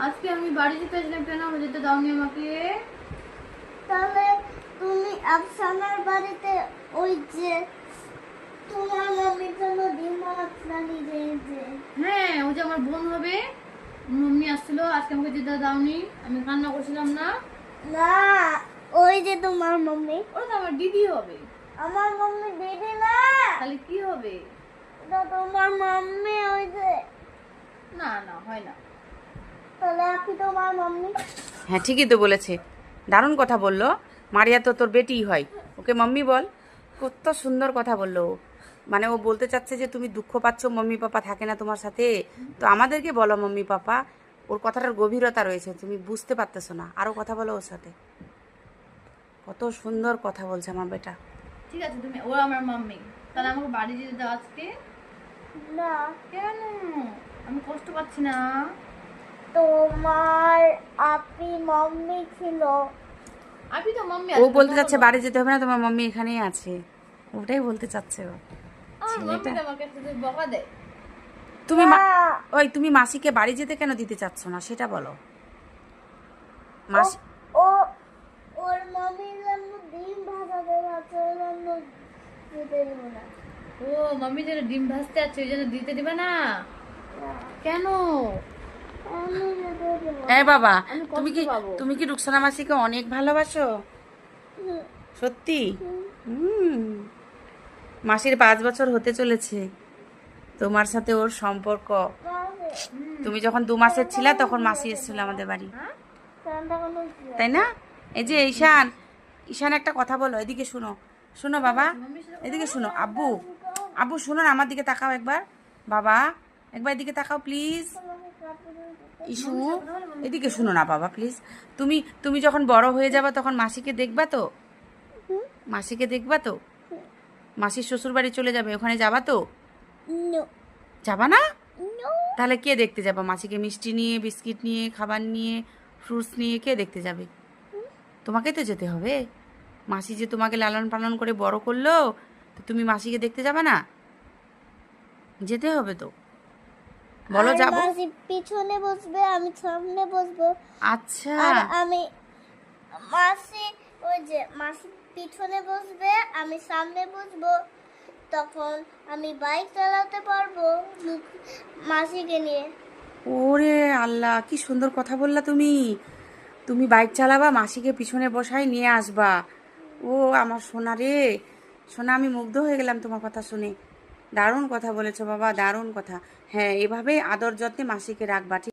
আজকে আমি বাড়ি যেতে আসলাম, কেন যেতে দাওনি আমাকে? তাহলে তুমি আফসানার বাড়িতে ওই যে তোমার মামির জন্য ডিম বানাচ্ছিলা নিজে নিজে। হ্যাঁ, ওই যে আমার বোন হবে, মম্মি আসছিল, আজকে আমাকে যেতে দাওনি, আমি কান্না করছিলাম না? না, ওই যে তোমার মাম্মি। ওটা তো আমার দিদি হবে। আমার মাম্মি দিদি না, তাহলে কি হবে? এটা তোমার মাম্মি। ওই যে না না, হয় না। তাহলে আপনি তোমার মাম্মি। হ্যাঁ, ঠিকই তো বলেছে। দারুণ কথা বললো। মারিয়া তো তোর বেটিই হয়, ওকে মাম্মি বল। কত সুন্দর কথা বললো ও। মানে ও বলতে চাচ্ছে যে তুমি দুঃখ পাচ্ছ মাম্মি পাপা থাকে না তোমার সাথে, তো আমাদেরকে বলো মাম্মি পাপা। ওর কথাটার গভীরতা রয়েছে, তুমি বুঝতে পারতেছো না। আরও কথা বলো ওর সাথে। কত সুন্দর কথা বলছে আমার বেটা। ঠিক আছে, তুমি ও আমার মাম্মি, তাহলে আমাকে বাড়ি যেতে দাও আজকে। না, কেন? আমি কষ্ট পাচ্ছি না? তোমার আপনি মাম্মি ছিল। আপনি তো মাম্মি ও আছে, বলতে কথা চাচ্ছে বলো। বাড়ি যেতে হবে না, তোমার মাম্মি এখানেই আছে। ওটাই বলতে চাচ্ছে ও। আমার মাম্মি ছেলেটা তো আমাকে শুধু বকা দেয়। তুমি না, ওই তুমি মাসিকে বাড়ি যেতে কেন দিতে চাচ্ছ না সেটা বলো। ও মাসি ও ওর মামির জন্য ডিম ভাজাতে ভাজতে জন্য দিতে দেব না। ও, মাম্মি যেন ডিম ভাজতে আছে, ওই জন্য দিতে দিবে না? কেন? আমি যেতে দেব না। হ্যাঁ বাবা, আমি তুমি কষ্ট কি পাবো। তুমি কি রুকসানা মাসিকে অনেক ভালোবাসো? হুম, সত্যি? হুম, হুম। মাসির 5 বছর হতে চলেছে, তোমার সাথে ওর সম্পর্ক। তাহলে তুমি যখন 2 মাসের ছিলা তখন মাসি এসেছিল আমাদের বাড়ি, হ্যাঁ? ফ্যানটা কোনো কি তাই না? এই যে ঈশান, ঈশান একটা কথা বলো, এদিকে শুনো। শুনো বাবা, মাম্মির সাথে এদিকে শুনো। আব্বু, আব্বু শুনো না, আমার দিকে তাকাও একবার। বাবা, একবার এদিকে তাকাও প্লিজ। আমাকে কাটতে দিতে। ইস্যু, এদিকে শুনো না বাবা প্লিজ। তুমি তুমি যখন বড় হয়ে যাবে তখন মাসিকে দেখবা তো? মাসিকে দেখবা তো? মাসির শ্বশুর বাড়ি চলে যাবে, ওখানে যাবা তো? নো, যাবা না? নো, তাহলে কে দেখতে যাবা মাসিকে? মিষ্টি নিয়ে, বিস্কিট নিয়ে, খাবার নিয়ে, ফ্রুটস নিয়ে কে দেখতে যাবে? তোমাকেই তো যেতে হবে। মাসি যে তোমাকে লালন পালন করে বড় করলো, তো তুমি মাসিকে দেখতে যাবে না? যেতে হবে তো। বলো আর যাবো। মাসি পিছনে বসবে, আমি সামনে বসবো। আচ্ছা, আর আমি মাসি ওই যে মাসি পিছনে বসবে, আমি সামনে বসবো। তখন আমি বাইক চালাতে পারবো মাসিকে নিয়ে। ওরে আল্লাহ, কি সুন্দর কথা বললা তুমি। তুমি বাইক চালাবা, মাসিকে পিছনে বসাই নিয়ে আসবা। ও আমার সোনা রে, সোনা, আমি মুগ্ধ হয়ে গেলাম তোমার কথা শুনে। দারুণ কথা বলেছো বাবা, দারুণ কথা। হ্যাঁ, এভাবেই আদর যত্নে মাসিকে রাখবা, ঠিক?